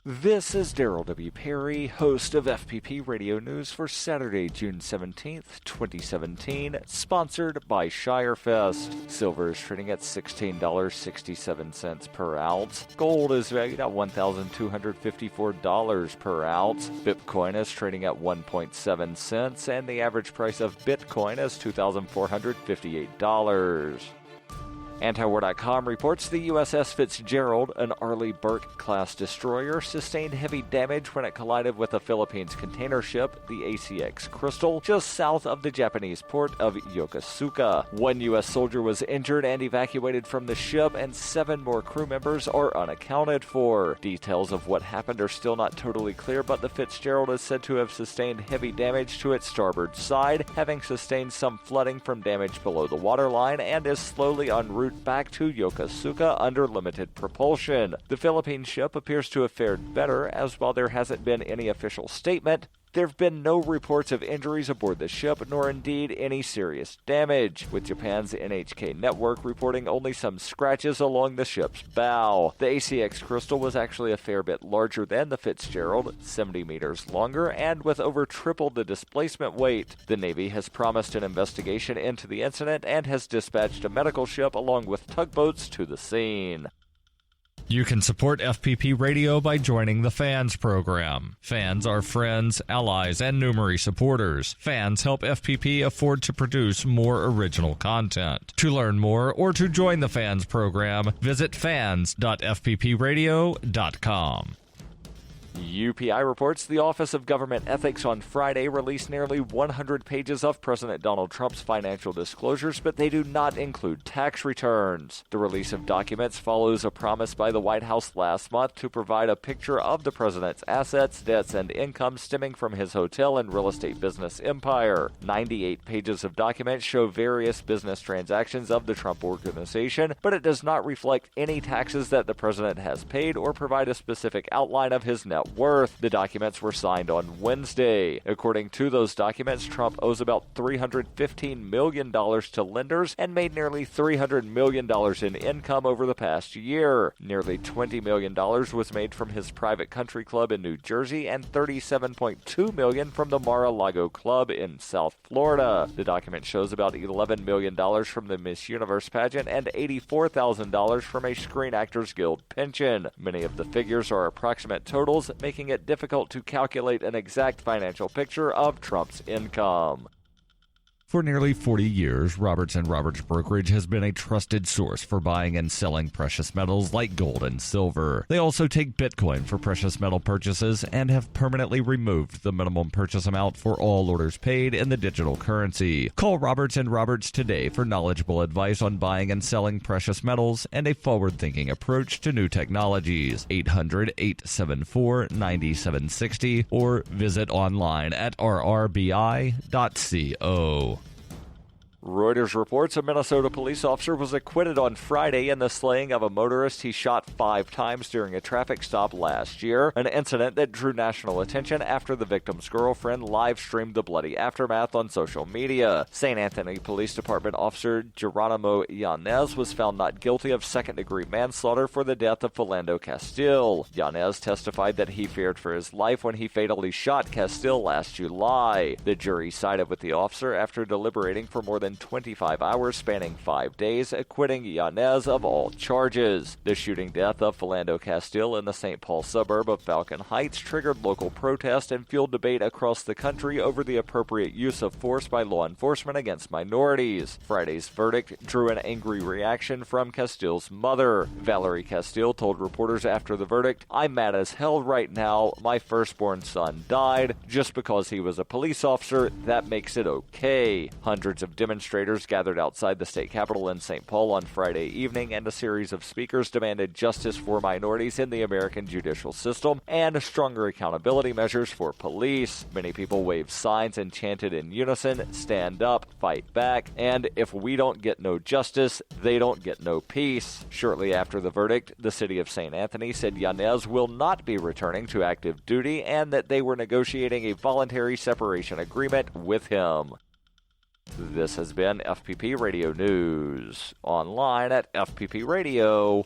This is Daryl W. Perry, host of FPP Radio News for Saturday, June 17th, 2017, sponsored by Shirefest. Silver is trading at $16.67 per ounce. Gold is valued at $1,254 per ounce. Bitcoin is trading at 1.7 cents, and the average price of Bitcoin is $2,458. Antiwar.com reports the USS Fitzgerald, an Arleigh Burke-class destroyer, sustained heavy damage when it collided with a Philippines container ship, the ACX Crystal, just south of the Japanese port of Yokosuka. One U.S. soldier was injured and evacuated from the ship, and 7 more crew members are unaccounted for. Details of what happened are still not totally clear, but the Fitzgerald is said to have sustained heavy damage to its starboard side, having sustained some flooding from damage below the waterline, and is slowly en route back to Yokosuka under limited propulsion. The Philippine ship appears to have fared better, as while there hasn't been any official statement, there have been no reports of injuries aboard the ship, nor indeed any serious damage, with Japan's NHK network reporting only some scratches along the ship's bow. The ACX Crystal was actually a fair bit larger than the Fitzgerald, 70 meters longer, and with over triple the displacement weight. The Navy has promised an investigation into the incident and has dispatched a medical ship along with tugboats to the scene. You can support FPP Radio by joining the Fans program. Fans are friends, allies, and numerous supporters. Fans help FPP afford to produce more original content. To learn more or to join the Fans program, visit fans.fppradio.com. UPI reports the Office of Government Ethics on Friday released nearly 100 pages of President Donald Trump's financial disclosures, but they do not include tax returns. The release of documents follows a promise by the White House last month to provide a picture of the president's assets, debts, and income stemming from his hotel and real estate business empire. 98 pages of documents show various business transactions of the Trump Organization, but it does not reflect any taxes that the president has paid or provide a specific outline of his net worth. The documents were signed on Wednesday. According to those documents, Trump owes about $315 million to lenders and made nearly $300 million in income over the past year. Nearly $20 million was made from his private country club in New Jersey and $37.2 million from the Mar-a-Lago Club in South Florida. The document shows about $11 million from the Miss Universe pageant and $84,000 from a Screen Actors Guild pension. Many of the figures are approximate totals, making it difficult to calculate an exact financial picture of Trump's income. For nearly 40 years, Roberts & Roberts Brokerage has been a trusted source for buying and selling precious metals like gold and silver. They also take Bitcoin for precious metal purchases and have permanently removed the minimum purchase amount for all orders paid in the digital currency. Call Roberts & Roberts today for knowledgeable advice on buying and selling precious metals and a forward-thinking approach to new technologies. 800-874-9760 or visit online at rrbi.co. Reuters reports a Minnesota police officer was acquitted on Friday in the slaying of a motorist he shot 5 times during a traffic stop last year, an incident that drew national attention after the victim's girlfriend live-streamed the bloody aftermath on social media. St. Anthony Police Department officer Geronimo Yanez was found not guilty of second-degree manslaughter for the death of Philando Castile. Yanez testified that he feared for his life when he fatally shot Castile last July. The jury sided with the officer after deliberating for more than 25 hours spanning 5 days, acquitting Yanez of all charges. The shooting death of Philando Castile in the St. Paul suburb of Falcon Heights triggered local protest and fueled debate across the country over the appropriate use of force by law enforcement against minorities. Friday's verdict drew an angry reaction from Castile's mother. Valerie Castile told reporters after the verdict, "I'm mad as hell right now. My firstborn son died. Just because he was a police officer, that makes it okay." Hundreds of demonstrators gathered outside the state capitol in St. Paul on Friday evening, and a series of speakers demanded justice for minorities in the American judicial system and stronger accountability measures for police. Many people waved signs and chanted in unison, "Stand up, fight back," and "If we don't get no justice, they don't get no peace." Shortly after the verdict, the city of St. Anthony said Yanez will not be returning to active duty and that they were negotiating a voluntary separation agreement with him. This has been FPP Radio News, online at fppradio.com.